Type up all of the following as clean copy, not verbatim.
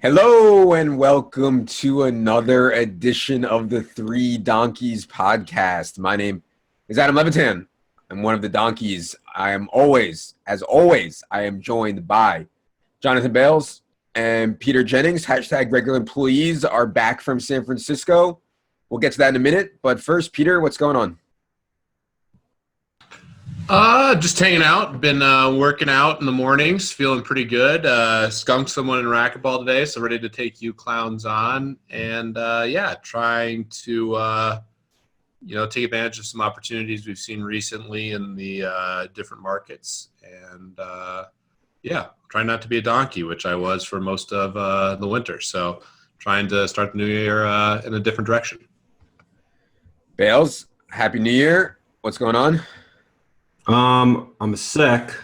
Hello and welcome to another edition of the Three Donkeys podcast. My name is Adam Levitan. I'm one of the donkeys. I am always, I am joined by Jonathan Bales and Peter Jennings. Hashtag regular employees are back from San Francisco. We'll get to that in a minute. But first, Peter, what's going on? Just hanging out. Been working out in the mornings, feeling pretty good. Skunked someone in racquetball today, so ready to take you clowns on. And trying to take advantage of some opportunities we've seen recently in the different markets. And trying not to be a donkey, which I was for most of the winter. So trying to start the new year in a different direction. Bales, Happy New Year. What's going on? I'm sick.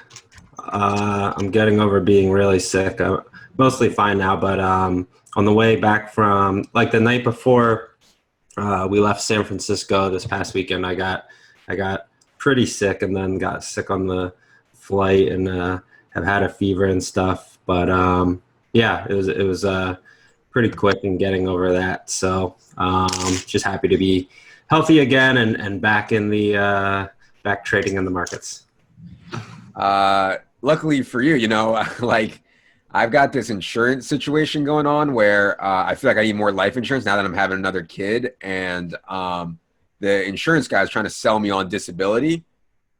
I'm getting over being really sick. I'm mostly fine now, but on the way back from the night before we left San Francisco this past weekend, I got pretty sick and then got sick on the flight and have had a fever and stuff. But it was pretty quick in getting over that. So just happy to be healthy again and back in the back trading in the markets. Luckily for you, I've got this insurance situation going on where I feel like I need more life insurance now that I'm having another kid. And the insurance guy is trying to sell me on disability.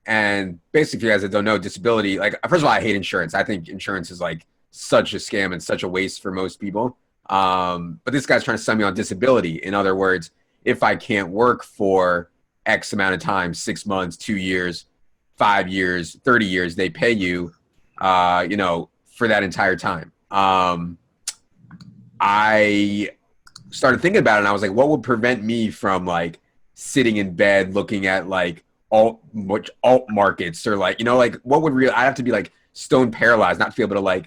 And basically, if you guys that don't know, disability, first of all, I hate insurance. I think insurance is such a scam and such a waste for most people. But this guy's trying to sell me on disability. In other words, if I can't work for X amount of time, 6 months, 2 years, 5 years, 30 years, they pay you, for that entire time. I started thinking about it and I was like, what would prevent me from sitting in bed looking at alt markets or what would I'd have to be stone paralyzed, not to be able to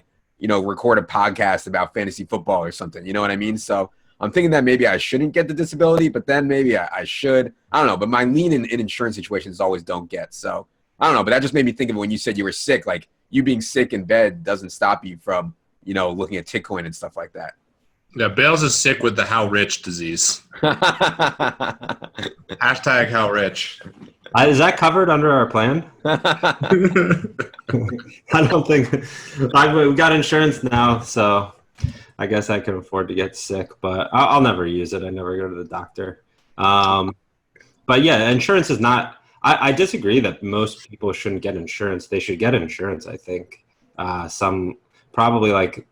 record a podcast about fantasy football or something. You know what I mean? So I'm thinking that maybe I shouldn't get the disability, but then maybe I should. I don't know. But my lean in insurance situations always don't get. So I don't know. But that just made me think of it when you said you were sick. You being sick in bed doesn't stop you from, looking at Tickcoin and stuff like that. Yeah, Bales is sick with the how rich disease. Hashtag how rich. Is that covered under our plan? I don't think. We got insurance now, so I guess I can afford to get sick, but I'll never use it. I never go to the doctor. But yeah, insurance is not. I disagree that most people shouldn't get insurance. They should get insurance. I think some probably like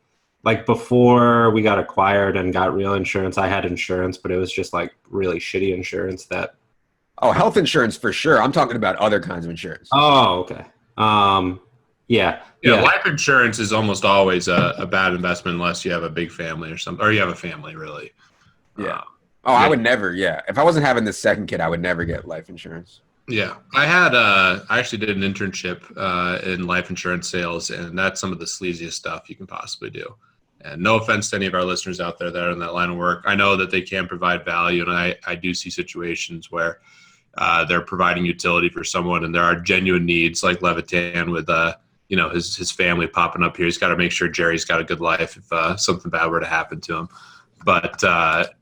before we got acquired and got real insurance, I had insurance, but it was just really shitty insurance that. Oh, health insurance for sure. I'm talking about other kinds of insurance. Oh, okay. Yeah, life insurance is almost always a bad investment unless you have a big family or something, or you have a family, really. Yeah. I would never, If I wasn't having the second kid, I would never get life insurance. Yeah. I actually did an internship in life insurance sales, and that's some of the sleaziest stuff you can possibly do. And no offense to any of our listeners out there that are in that line of work. I know that they can provide value, and I do see situations where they're providing utility for someone, and there are genuine needs like Levitan with his family popping up here. He's got to make sure Jerry's got a good life if something bad were to happen to him. But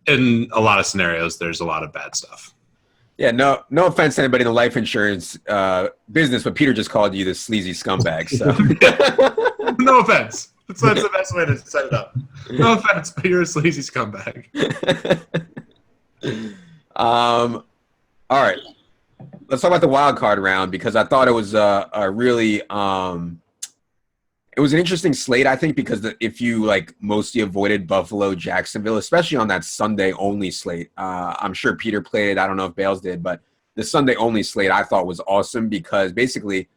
in a lot of scenarios, there's a lot of bad stuff. Yeah, no offense to anybody in the life insurance business, but Peter just called you the sleazy scumbag. So no offense. That's the best way to set it up. No offense, but you're a sleazy scumbag. All right. Let's talk about the wild card round because I thought it was a really it was an interesting slate, I think, because if you mostly avoided Buffalo, Jacksonville, especially on that Sunday only slate. I'm sure Peter played it. I don't know if Bales did, but the Sunday only slate I thought was awesome because basically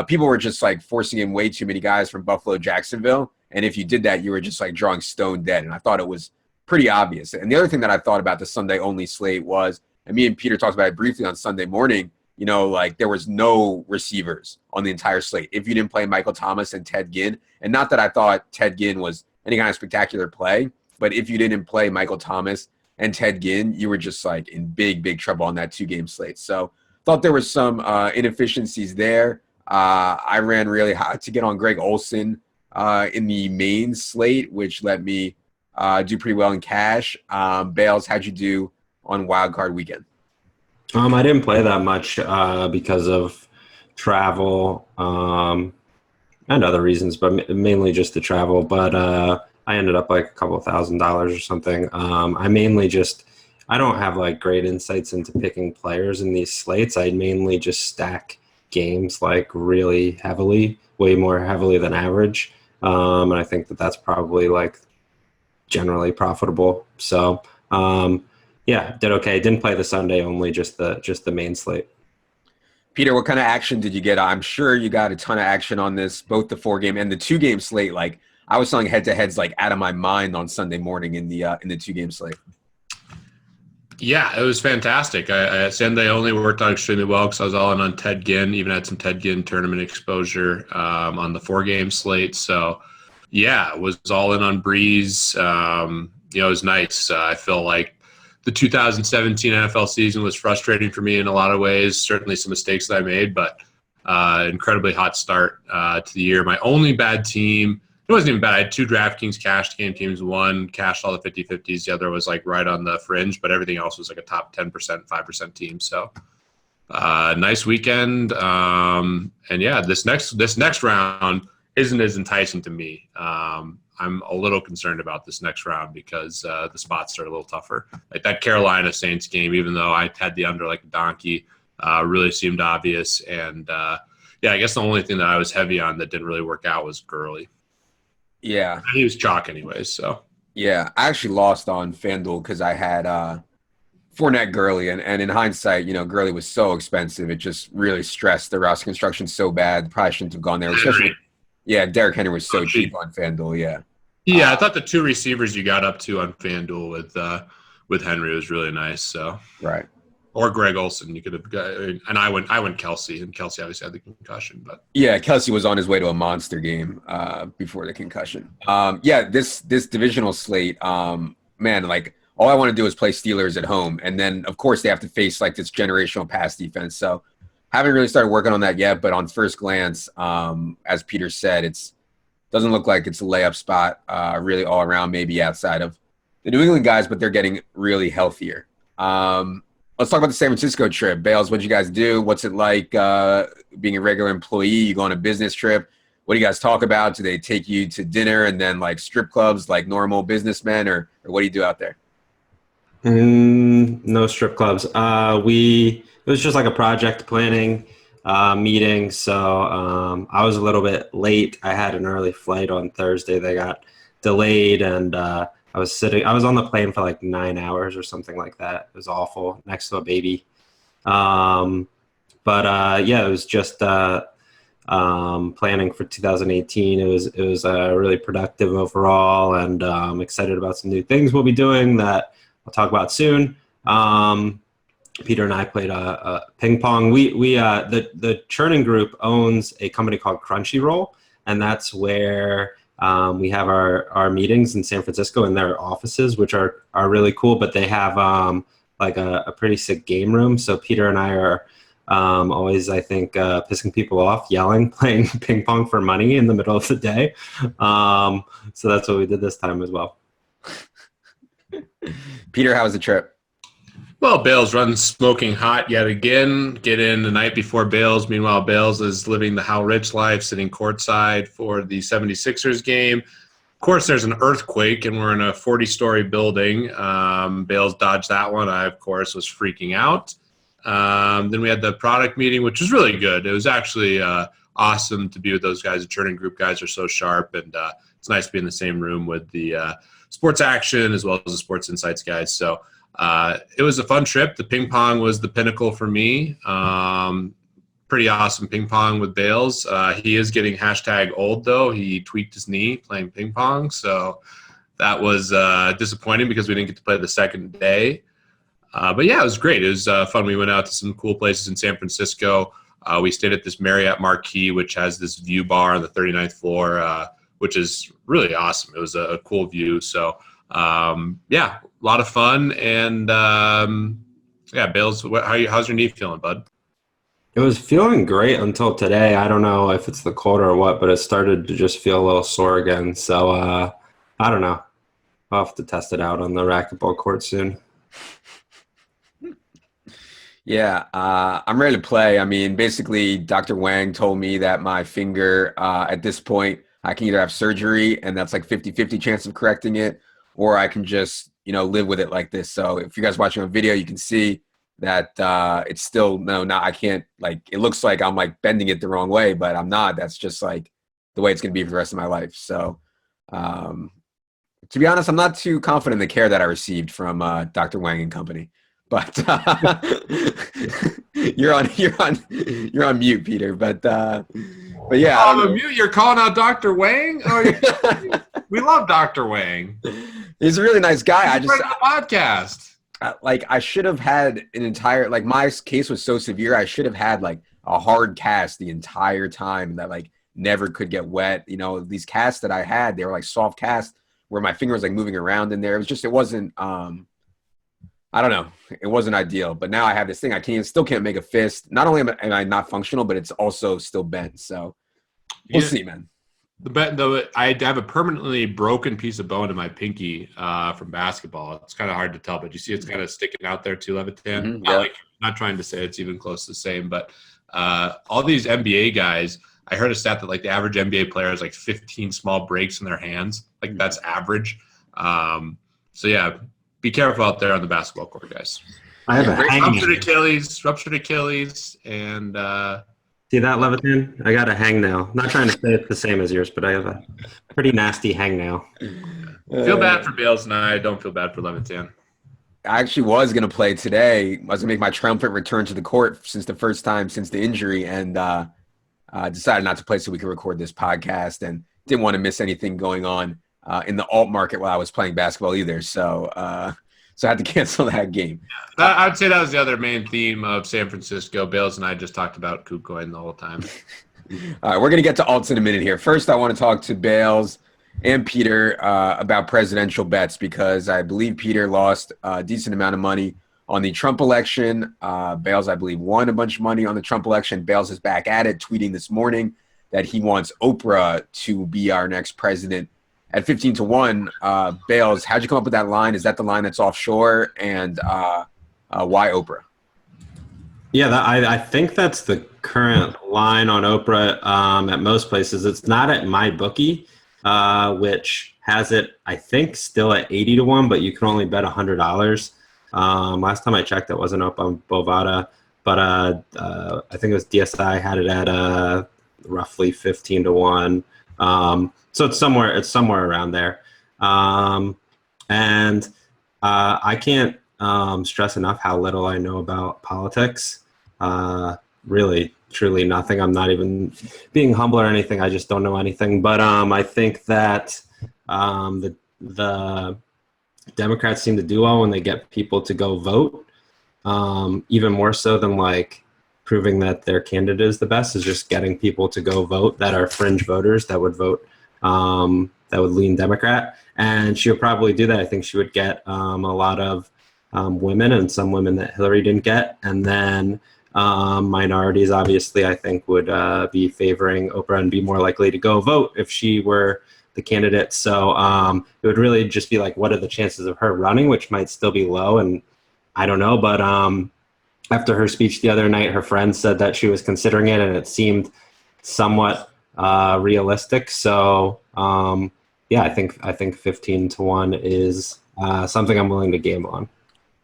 people were just forcing in way too many guys from Buffalo, Jacksonville. And if you did that, you were just drawing stone dead. And I thought it was pretty obvious. And the other thing that I thought about the Sunday only slate was, and me and Peter talked about it briefly on Sunday morning, there was no receivers on the entire slate. If you didn't play Michael Thomas and Ted Ginn, and not that I thought Ted Ginn was any kind of spectacular play, but if you didn't play Michael Thomas and Ted Ginn, you were just in big, big trouble on that 2-game slate. So thought there was some inefficiencies there. I ran really hot to get on Greg Olsen in the main slate, which let me do pretty well in cash. Bales, how'd you do on Wildcard Weekend? I didn't play that much because of travel and other reasons, but mainly just the travel. But I ended up like a couple $1,000s or something. I don't have like great insights into picking players in these slates. I mainly just stack games like really heavily, way more heavily than average. And I think that's probably like generally profitable. So yeah, did okay. Didn't play the Sunday only, just the main slate. Peter, what kind of action did you get? I'm sure you got a ton of action on this, both the 4-game and the 2-game slate. Like I was selling head-to-heads like out of my mind on Sunday morning in the 2-game slate. Yeah, it was fantastic. Sunday only worked out extremely well because I was all in on Ted Ginn, even had some Ted Ginn tournament exposure on the 4-game slate. So, yeah, was all in on Breeze. It was nice. I feel like the 2017 NFL season was frustrating for me in a lot of ways. Certainly some mistakes that I made, but incredibly hot start to the year. My only bad team, it wasn't even bad. I had 2 DraftKings cashed game teams. One cashed all the 50-50s. The other was like right on the fringe, but everything else was like a top 10%, 5% team. So nice weekend. And yeah, this next round isn't as enticing to me. I'm a little concerned about this next round because the spots are a little tougher. Like that Carolina Saints game, even though I had the under like a donkey, really seemed obvious. And yeah, I guess the only thing that I was heavy on that didn't really work out was Gurley. Yeah. He was chalk anyways, so. Yeah, I actually lost on FanDuel because I had Fournette Gurley, and in hindsight, Gurley was so expensive. It just really stressed the roster construction so bad. Probably shouldn't have gone there. Especially, yeah, Derrick Henry was so cheap on FanDuel, yeah. Yeah, I thought the 2 receivers you got up to on FanDuel with Henry was really nice, so. Right. Or Greg Olsen, you could have got, and I went Kelsey, and Kelsey obviously had the concussion, but yeah, Kelsey was on his way to a monster game before the concussion. Yeah, this divisional slate, man, like all I want to do is play Steelers at home, and then of course they have to face like this generational pass defense. So haven't really started working on that yet, but on first glance, as Peter said, doesn't look like it's a layup spot really all around, maybe outside of the New England guys, but they're getting really healthier. Let's talk about the San Francisco trip. Bales, what'd you guys do? What's it like being a regular employee? You go on a business trip. What do you guys talk about? Do they take you to dinner and then like strip clubs like normal businessmen, or what do you do out there? No strip clubs. It was just like a project planning meeting. So I was a little bit late. I had an early flight on Thursday. They got delayed, and I was on the plane for like 9 hours or something like that. It was awful, next to a baby. Yeah, it was just planning for 2018. It was really productive overall, and I'm excited about some new things we'll be doing that I'll talk about soon. Peter and I played ping pong. The Churning Group owns a company called Crunchyroll, and that's where we have our meetings in San Francisco in their offices, which are really cool, but they have like a pretty sick game room. So Peter and I are always, I think, pissing people off, yelling, playing ping pong for money in the middle of the day. So that's what we did this time as well. Peter, how was the trip? Well, Bales runs smoking hot yet again. Get in the night before Bales. Meanwhile, Bales is living the How Rich life, sitting courtside for the 76ers game. Of course, there's an earthquake, and we're in a 40-story building. Bales dodged that one. I, of course, was freaking out. Then we had the product meeting, which was really good. It was actually awesome to be with those guys. The Churning Group guys are so sharp, and it's nice to be in the same room with the sports action as well as the sports insights guys. So it was a fun trip. The ping pong was the pinnacle for me. Pretty awesome ping pong with Bales. He is getting #old though. He tweaked his knee playing ping pong. So that was disappointing because we didn't get to play the second day. But yeah, it was great. It was fun. We went out to some cool places in San Francisco. We stayed at this Marriott Marquis, which has this view bar on the 39th floor, which is really awesome. It was a cool view. So yeah, a lot of fun. And yeah, Bales, how's your knee feeling, bud? It was feeling great until today. I don't know if it's the cold or what, but it started to just feel a little sore again. So I don't know. I'll have to test it out on the racquetball court soon. Yeah, I'm ready to play. I mean, basically, Dr. Wang told me that my finger, at this point, I can either have surgery and that's like 50-50 chance of correcting it, or I can just, live with it like this. So if you guys watching a video, you can see that it's still, no, I can't, like, it looks like I'm like bending it the wrong way, but I'm not. That's just like the way it's going to be for the rest of my life. So, um, to be honest, I'm not too confident in the care that I received from Dr. Wang and company. But you're on mute, Peter. But yeah, I Oh, don't know. mute. You're calling out Dr. Wang? Oh, we love Dr. Wang. He's a really nice guy. I He's just right on the podcast. like I should have had an entire, like, my case was so severe. I should have had like a hard cast the entire time that like never could get wet. These casts that I had, they were like soft casts where my finger was like moving around in there. It wasn't I don't know. It wasn't ideal, but now I have this thing. I still can't make a fist. Not only am I not functional, but it's also still bent. So we'll see, man. I have a permanently broken piece of bone in my pinky from basketball. It's kind of hard to tell, but you see it's kind of sticking out there too, Levitan. Yeah. Not trying to say it's even close to the same, but all these NBA guys, I heard a stat that like the average NBA player has like 15 small breaks in their hands. Like that's average. So yeah, be careful out there on the basketball court, guys. I have a ruptured Achilles, and see that, Levitan? I got a hangnail. Not trying to say it's the same as yours, but I have a pretty nasty hangnail. Feel bad for Bales and I don't feel bad for Levitan. I actually was going to play today. I was going to make my triumphant return to the court since the first time since the injury, and decided not to play so we could record this podcast, and didn't want to miss anything going on in the alt market while I was playing basketball either. So I had to cancel that game. I'd say that was the other main theme of San Francisco. Bales and I just talked about KuCoin the whole time. All right, we're going to get to alts in a minute here. First, I want to talk to Bales and Peter about presidential bets, because I believe Peter lost a decent amount of money on the Trump election. Bales, I believe, won a bunch of money on the Trump election. Bales is back at it, tweeting this morning that he wants Oprah to be our next president at 15-1. Bales, how'd you come up with that line? Is that the line that's offshore? And why Oprah? Yeah, I think that's the current line on Oprah at most places. It's not at MyBookie, which has it, I think, still at 80-1, but you can only bet $100. Last time I checked, it wasn't up on Bovada, but I think it was DSI had it at roughly 15-1. So it's somewhere around there. And I can't stress enough how little I know about politics. Really, truly nothing. I'm not even being humble or anything. I just don't know anything. But I think that the Democrats seem to do well when they get people to go vote. Even more so than like proving that their candidate is the best, is just getting people to go vote that are fringe voters that would vote, that would lean Democrat. And she would probably do that. I think she would get a lot of women, and some women that Hillary didn't get. And then minorities, obviously, I think would be favoring Oprah and be more likely to go vote if she were the candidate. So it would really just be like, what are the chances of her running, which might still be low. And I don't know, but after her speech the other night, her friend said that she was considering it, and it seemed somewhat realistic. So yeah, I think 15-1 is something I'm willing to gamble on.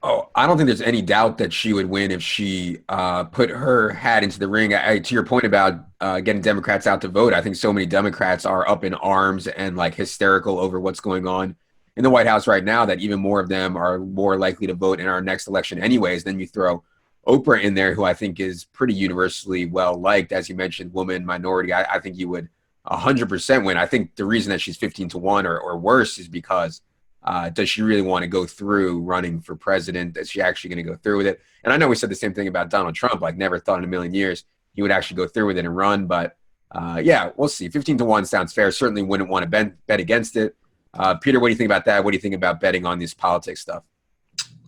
Oh, I don't think there's any doubt that she would win if she put her hat into the ring. To your point about getting Democrats out to vote, I think so many Democrats are up in arms and like hysterical over what's going on in the White House right now, that even more of them are more likely to vote in our next election anyways. Then you throw Oprah in there, who I think is pretty universally well liked, as you mentioned, woman, minority. I think you would 100% win. I think the reason that she's 15-1 or worse is because does she really want to go through running for president? Is she actually going to go through with it? And I know we said the same thing about Donald Trump, like never thought in a million years he would actually go through with it and run. But yeah, we'll see. 15-1 sounds fair. Certainly wouldn't want to bet against it. Peter, what do you think about that? What do you think about betting on this politics stuff?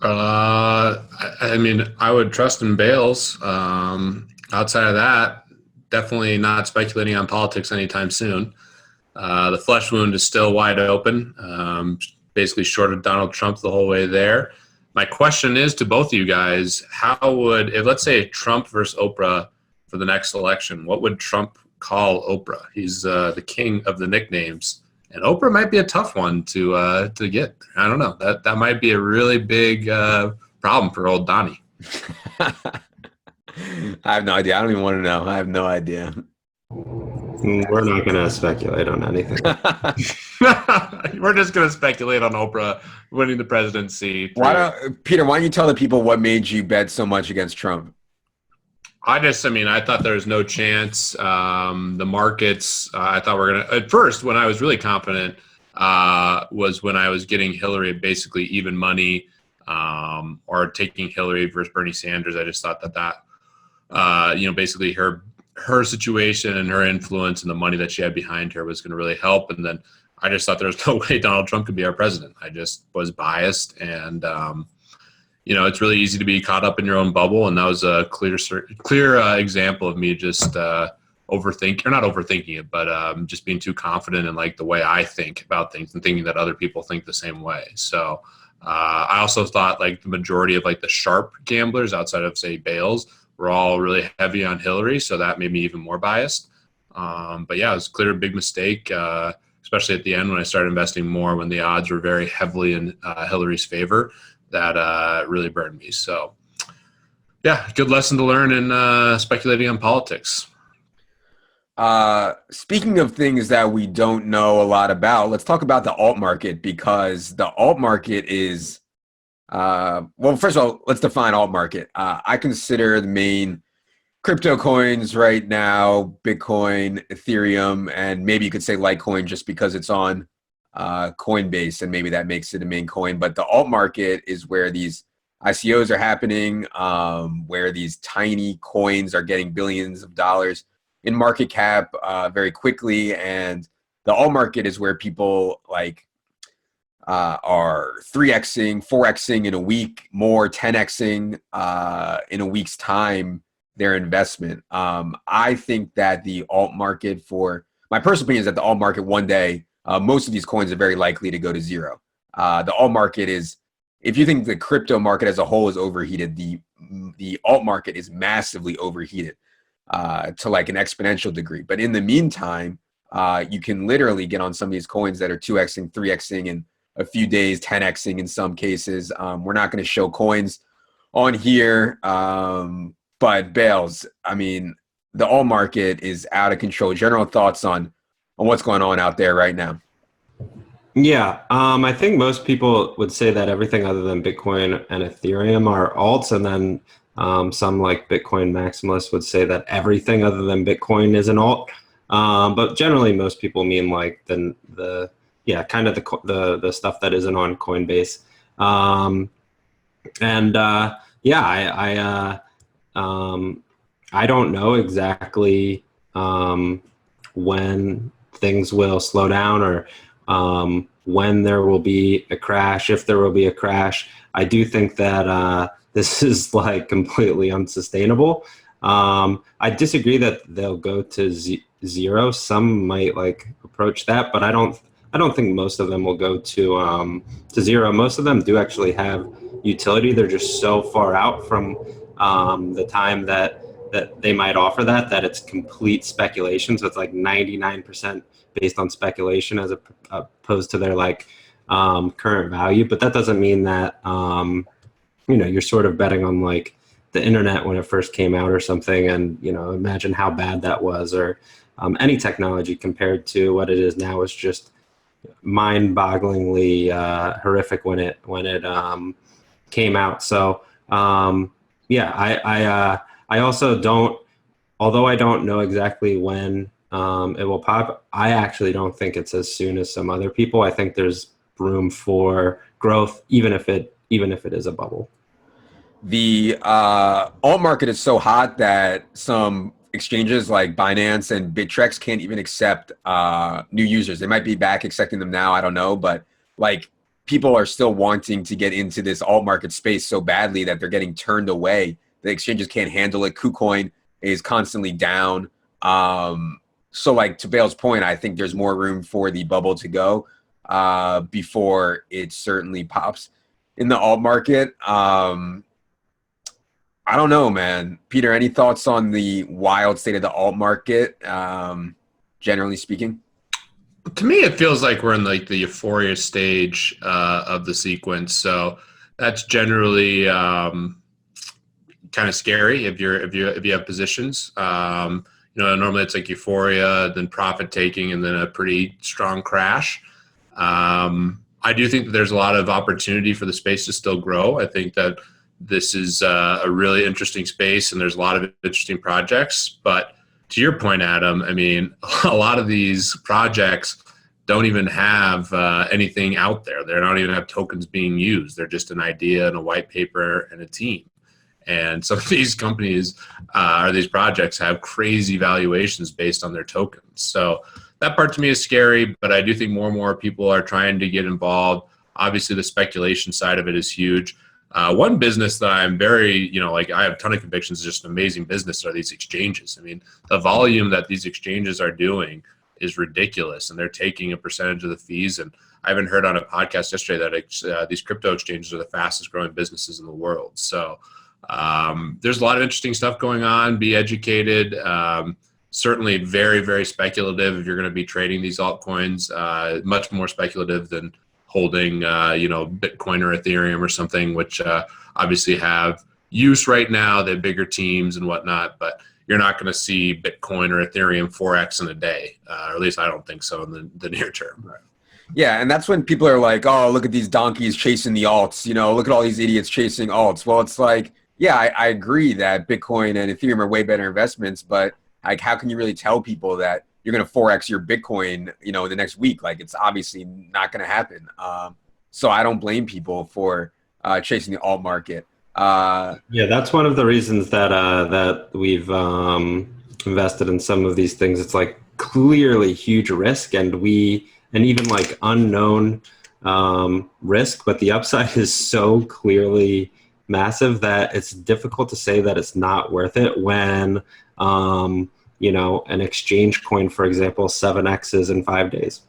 I mean, I would trust in Bales. Outside of that, definitely not speculating on politics anytime soon. The flesh wound is still wide open. basically shorted Donald Trump the whole way there. My question is to both of you guys, if let's say Trump versus Oprah for the next election, what would Trump call Oprah? He's the king of the nicknames. And Oprah might be a tough one to get. I don't know. That might be a really big problem for old Donnie. I have no idea. I don't even want to know. I have no idea. We're not going to speculate on anything. We're just going to speculate on Oprah winning the presidency. Peter, why don't you tell the people what made you bet so much against Trump? I thought there was no chance. The markets, I thought we're going to, at first, when I was really confident, was when I was getting Hillary basically even money, or taking Hillary versus Bernie Sanders. I just thought that basically her situation and her influence and the money that she had behind her was going to really help. And then I just thought there was no way Donald Trump could be our president. I just was biased, and it's really easy to be caught up in your own bubble. And that was a clear example of me just not overthinking it, but just being too confident in like the way I think about things and thinking that other people think the same way. So I also thought like the majority of like the sharp gamblers outside of say Bales were all really heavy on Hillary. So that made me even more biased. But yeah, it was clear a big mistake, especially at the end when I started investing more when the odds were very heavily in Hillary's favor. That really burned me. So yeah, good lesson to learn in speculating on politics. Speaking of things that we don't know a lot about, let's talk about the alt market, because the alt market is first of all, let's define alt market. I consider the main crypto coins right now Bitcoin, Ethereum, and maybe you could say Litecoin just because it's on Coinbase, and maybe that makes it a main coin. But the alt market is where these ICOs are happening, where these tiny coins are getting billions of dollars in market cap very quickly. And the alt market is where people like are 3xing, 4xing in a week, more 10xing in a week's time their investment. I think that the alt market, for my personal opinion, is that the alt market one day, most of these coins are very likely to go to zero. The alt market is, if you think the crypto market as a whole is overheated, the alt market is massively overheated to like an exponential degree. But in the meantime, you can literally get on some of these coins that are 2xing, 3xing in a few days, 10xing in some cases. We're not going to show coins on here, but Bales, I mean, the alt market is out of control. General thoughts on what's going on out there right now? Yeah, I think most people would say that everything other than Bitcoin and Ethereum are alts, and then some like Bitcoin maximalists would say that everything other than Bitcoin is an alt. But generally, most people mean like the stuff that isn't on Coinbase. I don't know exactly when things will slow down, or when there will be a crash, if there will be a crash. I do think that this is like completely unsustainable. I disagree that they'll go to zero. Some might like approach that, but I don't think most of them will go to zero. Most of them do actually have utility. They're just so far out from the time that they might offer that it's complete speculation. So it's like 99% based on speculation as opposed to their like current value. But that doesn't mean that you're sort of betting on like the internet when it first came out or something, and imagine how bad that was, or any technology compared to what it is now is just mind-bogglingly horrific when it came out. So I also don't, although I don't know exactly when it will pop, I actually don't think it's as soon as some other people. I think there's room for growth, even if it is a bubble. The alt market is so hot that some exchanges like Binance and Bittrex can't even accept new users. They might be back accepting them now, I don't know, but like people are still wanting to get into this alt market space so badly that they're getting turned away. The exchanges can't handle it. KuCoin is constantly down. So like to Bale's point, I think there's more room for the bubble to go. before it certainly pops in the alt market. I don't know, man. Peter, any thoughts on the wild state of the alt market, generally speaking? To me, it feels like we're in like the euphoria stage of the sequence. So that's generally kind of scary if you have positions. Normally it's like euphoria, then profit taking, and then a pretty strong crash. I do think that there's a lot of opportunity for the space to still grow. I think that this is a really interesting space, and there's a lot of interesting projects. But to your point, Adam, I mean, a lot of these projects don't even have anything out there. They don't even have tokens being used. They're just an idea and a white paper and a team. And some of these companies or these projects have crazy valuations based on their tokens. So that part to me is scary, but I do think more and more people are trying to get involved. Obviously, the speculation side of it is huge. One business that I'm very, I have a ton of convictions, just an amazing business are these exchanges. I mean, the volume that these exchanges are doing is ridiculous, and they're taking a percentage of the fees. And I even heard on a podcast yesterday that these crypto exchanges are the fastest growing businesses in the world. So there's a lot of interesting stuff going on. Be educated. Certainly very, very speculative if you're going to be trading these altcoins, much more speculative than holding, Bitcoin or Ethereum or something, which obviously have use right now. They have bigger teams and whatnot, but you're not going to see Bitcoin or Ethereum 4x in a day, or at least I don't think so in the near term. Right. Yeah, and that's when people are like, oh, look at these donkeys chasing the alts. Look at all these idiots chasing alts. Well, it's like, yeah, I agree that Bitcoin and Ethereum are way better investments, but like, how can you really tell people that you're going to 4x your Bitcoin, the next week? Like, it's obviously not going to happen. So I don't blame people for chasing the alt market. Yeah, that's one of the reasons that we've invested in some of these things. It's like clearly huge risk, and even like unknown risk, but the upside is so clearly massive that it's difficult to say that it's not worth it when an exchange coin, for example, 7x's in 5 days.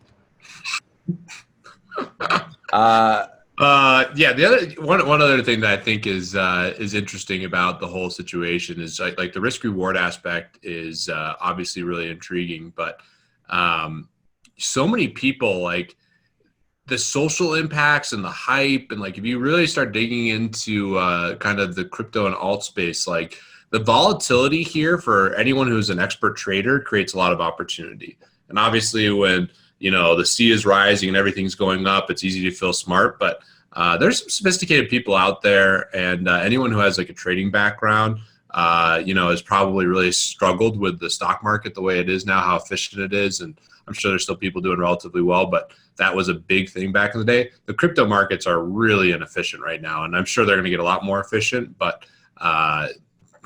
The other one other thing that I think is interesting about the whole situation is like the risk reward aspect is obviously really intriguing, but so many people, like the social impacts and the hype, and like if you really start digging into kind of the crypto and alt space, like the volatility here for anyone who's an expert trader creates a lot of opportunity. And obviously when the sea is rising and everything's going up, it's easy to feel smart, but there's some sophisticated people out there, and anyone who has like a trading background has probably really struggled with the stock market the way it is now, how efficient it is. And I'm sure there's still people doing relatively well, but that was a big thing back in the day. The crypto markets are really inefficient right now, and I'm sure they're going to get a lot more efficient, but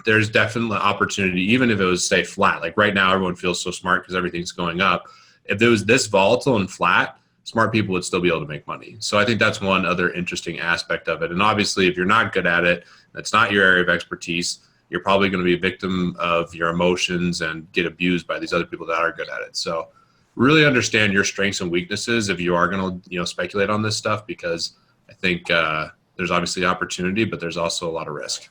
there's definitely opportunity, even if it was, say, flat. Like right now, everyone feels so smart because everything's going up. If it was this volatile and flat, smart people would still be able to make money. So I think that's one other interesting aspect of it. And obviously, if you're not good at it, that's not your area of expertise, you're probably going to be a victim of your emotions and get abused by these other people that are good at it. So really understand your strengths and weaknesses if you are going to speculate on this stuff, because I think there's obviously opportunity, but there's also a lot of risk.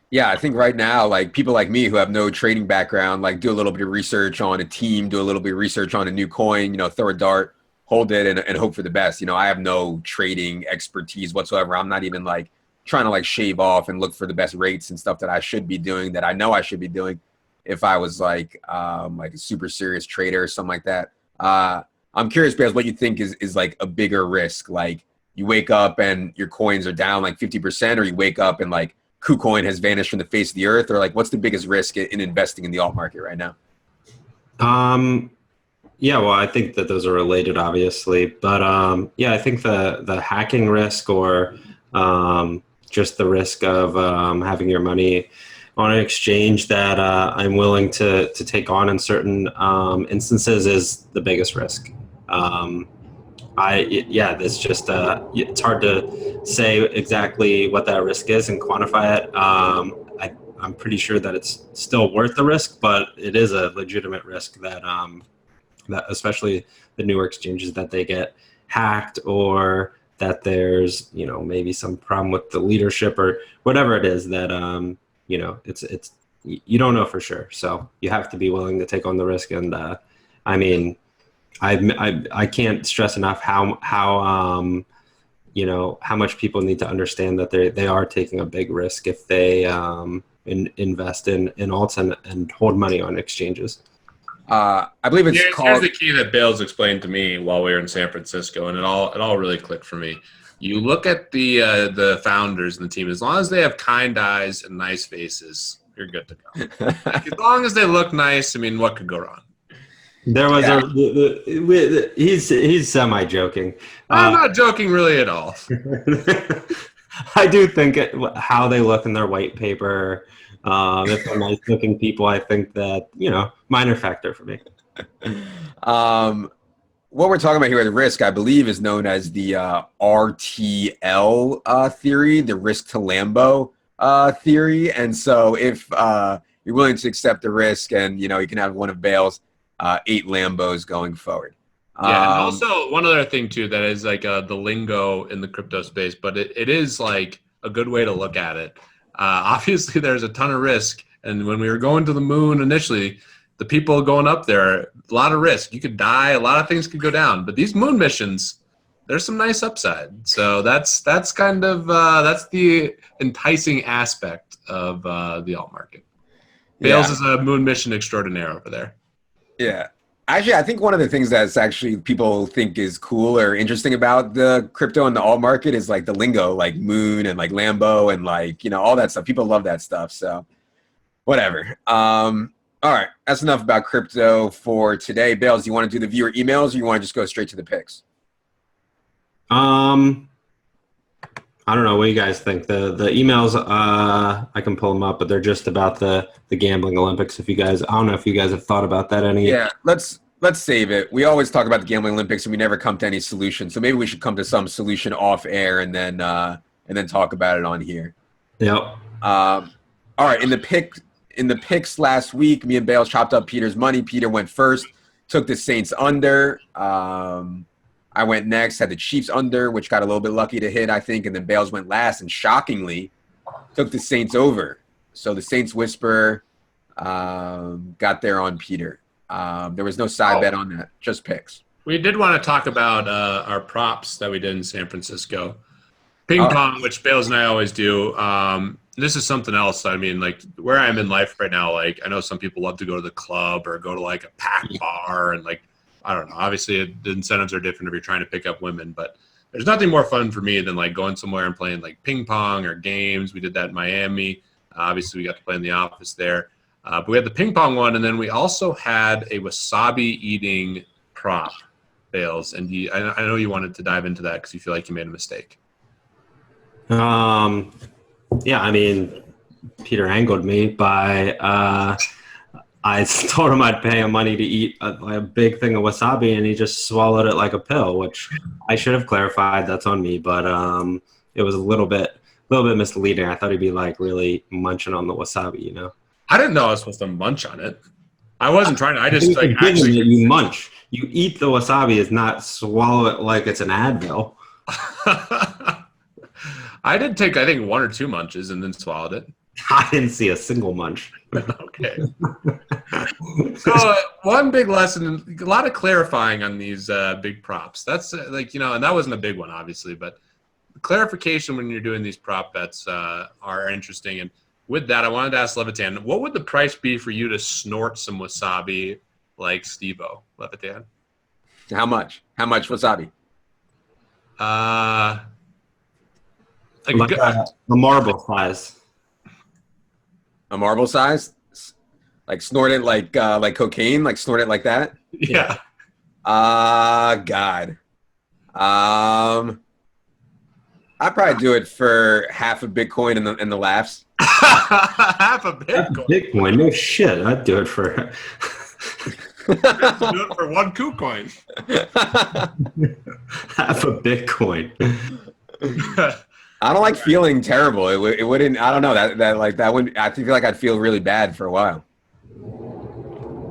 Yeah, I think right now, like people like me who have no trading background, like do a little bit of research on a team, do a little bit of research on a new coin, throw a dart, hold it, and hope for the best. I have no trading expertise whatsoever. I'm not even like trying to like shave off and look for the best rates and stuff that I should be doing, that I know I should be doing if I was like a super serious trader or something like that. I'm curious, because what you think is like a bigger risk. Like you wake up and your coins are down like 50%, or you wake up and like KuCoin has vanished from the face of the earth, or like what's the biggest risk in investing in the alt market right now? Yeah, well, I think that those are related, obviously, but I think the hacking risk, or just the risk of having your money on an exchange that I'm willing to take on in certain instances is the biggest risk. It's just it's hard to say exactly what that risk is and quantify it. I'm pretty sure that it's still worth the risk, but it is a legitimate risk that that especially the newer exchanges, that they get hacked, or that there's, maybe some problem with the leadership or whatever it is, that, it's you don't know for sure. So you have to be willing to take on the risk. And I mean, I can't stress enough how much people need to understand that they are taking a big risk if they invest in alts and hold money on exchanges. I believe it's called. Here's the key that Bales explained to me while we were in San Francisco, and it all really clicked for me. You look at the founders and the team. As long as they have kind eyes and nice faces, you're good to go. As long as they look nice, I mean, what could go wrong? There was he's semi-joking. I'm not joking really at all. I do think how they look in their white paper, if they're nice-looking people, I think that, minor factor for me. What we're talking about here, the risk, I believe, is known as the RTL theory, the risk to Lambo theory. And so if you're willing to accept the risk, and, you can have one of Bale's 8 Lambos going forward. Yeah, and also one other thing too that is like the lingo in the crypto space, but it is like a good way to look at it. Obviously, there's a ton of risk, and when we were going to the moon initially, the people going up there, a lot of risk. You could die, a lot of things could go down. But these moon missions, there's some nice upside. So that's kind of that's the enticing aspect of the alt market. Bales is a moon mission extraordinaire over there. Yeah. Actually, I think one of the things that's actually people think is cool or interesting about the crypto and the alt market is like the lingo, like moon and like Lambo and like, all that stuff. People love that stuff. So whatever. All right. That's enough about crypto for today. Bales, do you want to do the viewer emails, or you want to just go straight to the picks? I don't know. What do you guys think? The emails, I can pull them up, but they're just about the gambling Olympics. I don't know if you guys have thought about that any. Yeah, let's save it. We always talk about the gambling Olympics, and we never come to any solution. So maybe we should come to some solution off air, and then talk about it on here. Yep. All right. In the picks last week, me and Bales chopped up Peter's money. Peter went first, took the Saints under. I went next, had the Chiefs under, which got a little bit lucky to hit, I think, and then Bales went last and shockingly took the Saints over. So the Saints whisper got there on Peter. There was no side bet on that, just picks. We did want to talk about our props that we did in San Francisco. Ping pong, which Bales and I always do. This is something else. I mean, like where I'm in life right now, like I know some people love to go to the club or go to like a pack bar and like, I don't know. Obviously, the incentives are different if you're trying to pick up women, but there's nothing more fun for me than like going somewhere and playing like ping pong or games. We did that in Miami. Obviously, we got to play in the office there. But we had the ping pong one, and then we also had a wasabi eating prop, Bales. And I know you wanted to dive into that because you feel like you made a mistake. Yeah, I mean, Peter angled me by I told him I'd pay him money to eat a big thing of wasabi, and he just swallowed it like a pill, which I should have clarified. That's on me, but it was a little bit misleading. I thought he'd be like really munching on the wasabi, I didn't know I was supposed to munch on it. I wasn't trying to. I just like actually you munch. You eat the wasabi, is not swallow it like it's an Advil. I did take, I think, 1 or 2 munches and then swallowed it. I didn't see a single munch. Okay. So one big lesson, a lot of clarifying on these big props. That's and that wasn't a big one, obviously, but clarification when you're doing these prop bets are interesting. And with that, I wanted to ask Levitan, what would the price be for you to snort some wasabi like Steve-O, Levitan? How much? How much wasabi? Like a marble size. A marble size? Like snort it like cocaine? Like snort it like that? Yeah. God. I'd probably do it for half a Bitcoin and the laughs. Half a Bitcoin? Bitcoin? No shit. I'd do it for... do it for 1 KuCoin. Half a Bitcoin. I don't like feeling terrible. It wouldn't. I don't know that wouldn't. I feel like I'd feel really bad for a while.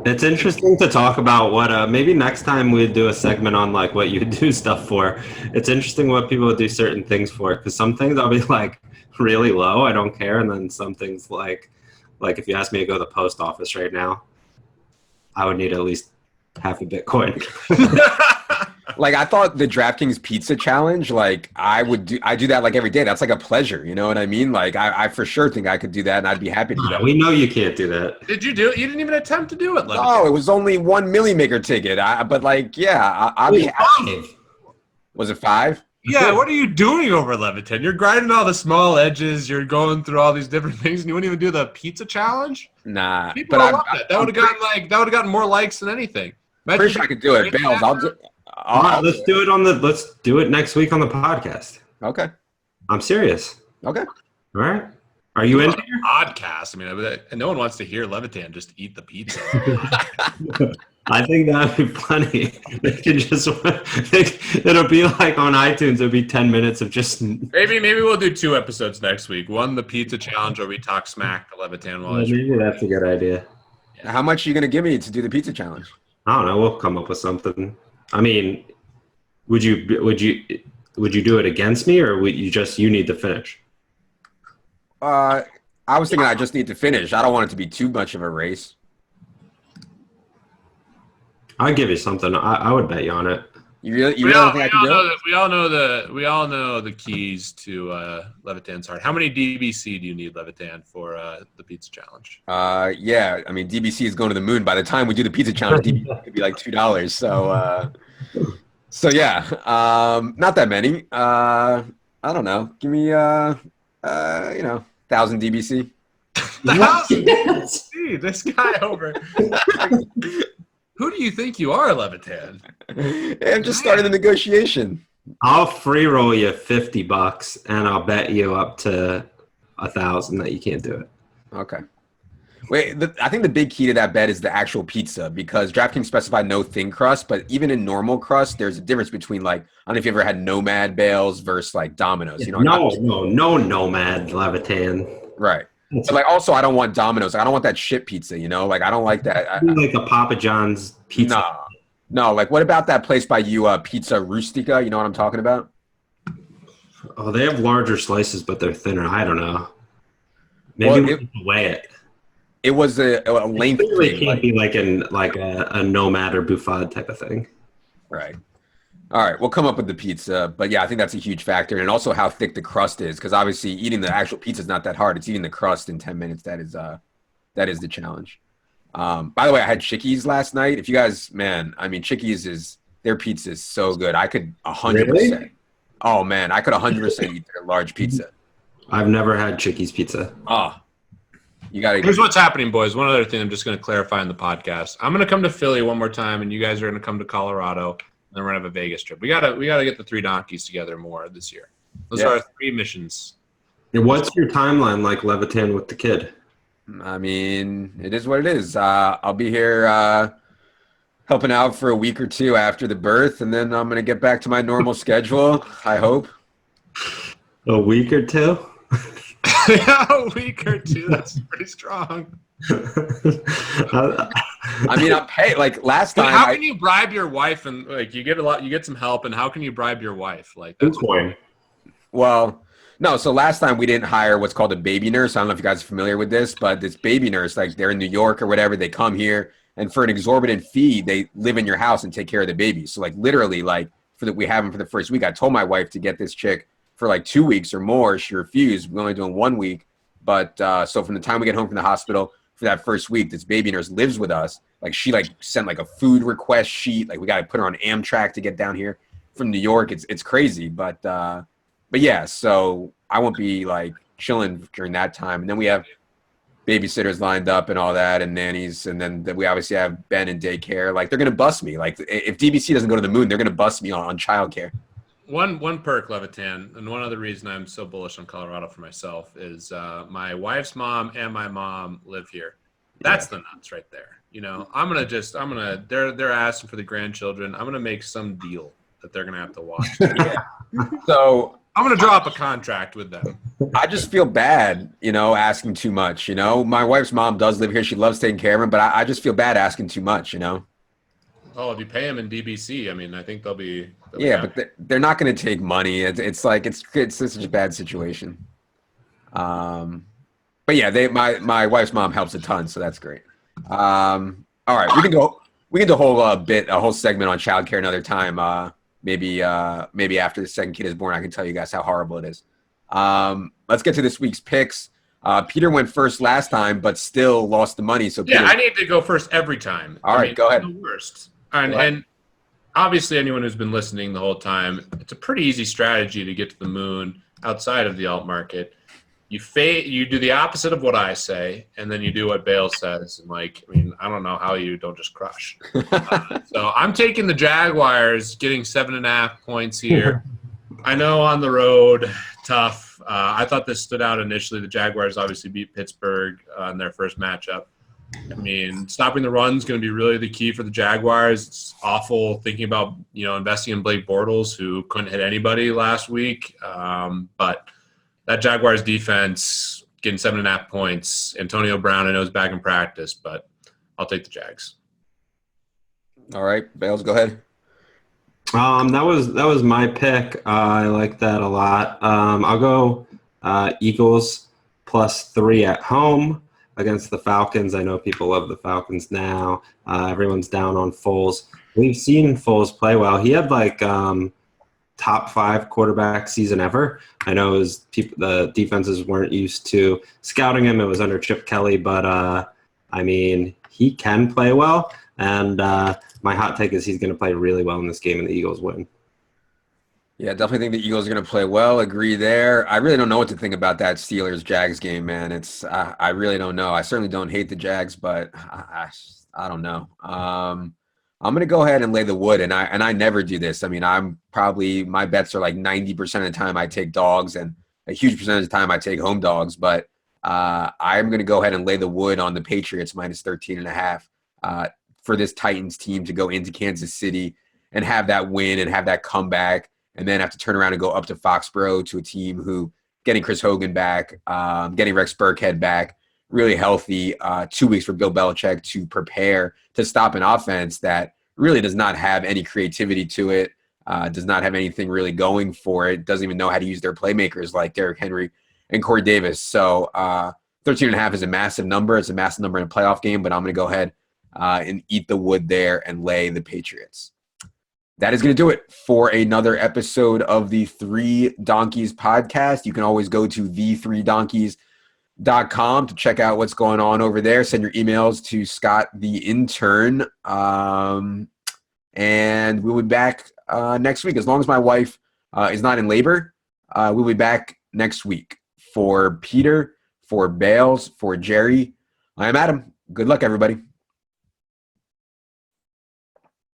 It's interesting to talk about what maybe next time we do a segment on like what you do stuff for. It's interesting what people do certain things for, because some things I'll be like really low, I don't care, and then some things like if you ask me to go to the post office right now, I would need at least half a Bitcoin. Like I thought the DraftKings pizza challenge, like I do that like every day. That's like a pleasure, you know what I mean? Like I for sure think I could do that, and I'd be happy to do that. We know you can't do that. Did you do it? You didn't even attempt to do it, Levitan. No, it was only 1 Milli Maker ticket. But like, yeah, I'll be happy. Was it 5? Yeah, what are you doing over Levitan? You're grinding all the small edges. You're going through all these different things, and you wouldn't even do the pizza challenge. Nah, People but love that. That would have gotten more likes than anything. Pretty sure I could do it. Bales, Let's do it let's do it next week on the podcast. Okay. I'm serious. Okay. All right. Are you in here? Podcast. I mean, no one wants to hear Levitan just eat the pizza. I think that would be funny. They can just it'll be like on iTunes. It'll be 10 minutes of just. Maybe we'll do 2 episodes next week. One, the pizza challenge, where we talk smack to Levitan while Maybe that's a good idea. How much are you gonna give me to do the pizza challenge? I don't know. We'll come up with something. I mean, would you do it against me, or would you need to finish? I was thinking I just need to finish. I don't want it to be too much of a race. I'd give you something. I would bet you on it. You really think I can do it? We all know the keys to Levitan's heart. How many DBC do you need, Levitan, for the pizza challenge? Yeah. I mean, DBC is going to the moon. By the time we do the pizza challenge, DBC could be like $2. So yeah. Not that many. I don't know. Give me 1,000 DBC. 1,000 DBC. This guy over. Who do you think you are, Levitan? I'm just starting the negotiation. I'll free roll you $50, and I'll bet you up to 1,000 that you can't do it. Okay. Wait, I think the big key to that bet is the actual pizza, because DraftKings specified no thin crust, but even in normal crust, there's a difference between like, I don't know if you ever had Nomad Bales versus like Domino's. You know, no Nomad Levitan. Right. But like, also, I don't want Domino's. I don't want that shit pizza. You know, like I don't like that. Like the Papa John's pizza. No. Like, what about that place by you, Pizza Rustica? You know what I'm talking about? Oh, they have larger slices, but they're thinner. I don't know. Maybe we can weigh it. It was a length. It really can't be like a Nomad or Buffad type of thing. Right. All right, we'll come up with the pizza, but yeah, I think that's a huge factor, and also how thick the crust is, because obviously eating the actual pizza is not that hard. It's eating the crust in 10 minutes that is the challenge. By the way, I had Chickies last night. If you guys, man, I mean, Chickies their pizza is so good. I could 100%. Really? Oh man, I could 100% eat their large pizza. I've never had Chickies pizza. Oh, you gotta. Here's what's happening, boys. One other thing I'm just going to clarify in the podcast. I'm going to come to Philly one more time, and you guys are going to come to Colorado. Then we're gonna have a Vegas trip. We gotta get the 3 donkeys together more this year. Those are our 3 missions. And what's your timeline like, Levitan, with the kid? I mean, it is what it is. I'll be here helping out for a week or 2 after the birth, and then I'm gonna get back to my normal schedule. I hope. A week or 2? Yeah, a week or 2. That's pretty strong. I mean, I'm paid. Like last time, how can you bribe your wife and like you get some help, and how can you bribe your wife? Like that's well, no. So last time we didn't hire what's called a baby nurse. I don't know if you guys are familiar with this, but this baby nurse, like they're in New York or whatever, they come here and for an exorbitant fee, they live in your house and take care of the baby. So like literally, like we have them for the first week. I told my wife to get this chick for like 2 weeks or more. She refused. We're only doing 1 week, but so from the time we get home from the hospital. For that first week, this baby nurse lives with us. Like she sent like a food request sheet. Like we got to put her on Amtrak to get down here from New York. It's crazy, but yeah. So I won't be like chilling during that time. And then we have babysitters lined up and all that, and nannies, and then we obviously have Ben in daycare. Like they're gonna bust me. Like if DBC doesn't go to the moon, they're gonna bust me on childcare. One perk, Levitan, and one other reason I'm so bullish on Colorado for myself is my wife's mom and my mom live here. That's the nuts right there. You know, they're asking for the grandchildren. I'm gonna make some deal that they're gonna have to watch. Yeah. So I'm gonna draw up a contract with them. I just feel bad, asking too much. My wife's mom does live here. She loves taking care of him, but I just feel bad asking too much. Oh, if you pay them in DBC, I mean, I think they'll be Yeah, happy. but they're not going to take money. It's like it's such a bad situation. Um, but yeah, my wife's mom helps a ton, so that's great. All right, we can do a whole segment on childcare another time. Maybe after the second kid is born, I can tell you guys how horrible it is. Let's get to this week's picks. Peter went first last time, but still lost the money. So Yeah, Peter, I need to go first every time. all right, go ahead. I'm the worst. Go ahead. And obviously, anyone who's been listening the whole time, it's a pretty easy strategy to get to the moon outside of the alt market. You do the opposite of what I say, and then you do what Bale says. And I don't know how you don't just crush. So I'm taking the Jaguars, getting 7.5 points here. I know on the road, tough. I thought this stood out initially. The Jaguars obviously beat Pittsburgh in their first matchup. I mean, stopping the run is going to be really the key for the Jaguars. It's awful thinking about, investing in Blake Bortles, who couldn't hit anybody last week. But that Jaguars defense getting 7.5 points. Antonio Brown, I know, is back in practice, but I'll take the Jags. All right, Bales, go ahead. That was my pick. I like that a lot. I'll go Eagles +3 at home against the Falcons. I know people love the Falcons now. Everyone's down on Foles. We've seen Foles play well. He had top 5 quarterback season ever. I know the defenses weren't used to scouting him. It was under Chip Kelly, but he can play well. And my hot take is he's going to play really well in this game, and the Eagles win. Yeah, definitely think the Eagles are going to play well. Agree there. I really don't know what to think about that Steelers-Jags game, man. I really don't know. I certainly don't hate the Jags, but I don't know. I'm going to go ahead and lay the wood, and I never do this. I mean, my bets are like 90% of the time I take dogs, and a huge percentage of the time I take home dogs. But I'm going to go ahead and lay the wood on the Patriots -13.5 for this Titans team to go into Kansas City and have that win and have that comeback, and then have to turn around and go up to Foxborough to a team who getting Chris Hogan back, getting Rex Burkhead back, really healthy, 2 weeks for Bill Belichick to prepare to stop an offense that really does not have any creativity to it, does not have anything really going for it, doesn't even know how to use their playmakers like Derrick Henry and Corey Davis. So 13.5 is a massive number. It's a massive number in a playoff game, but I'm going to go ahead and eat the wood there and lay the Patriots. That is going to do it for another episode of the Three Donkeys podcast. You can always go to the3donkeys.com to check out what's going on over there. Send your emails to Scott the intern. And we'll be back next week. As long as my wife is not in labor, we'll be back next week. For Peter, for Bales, for Jerry, I am Adam. Good luck, everybody.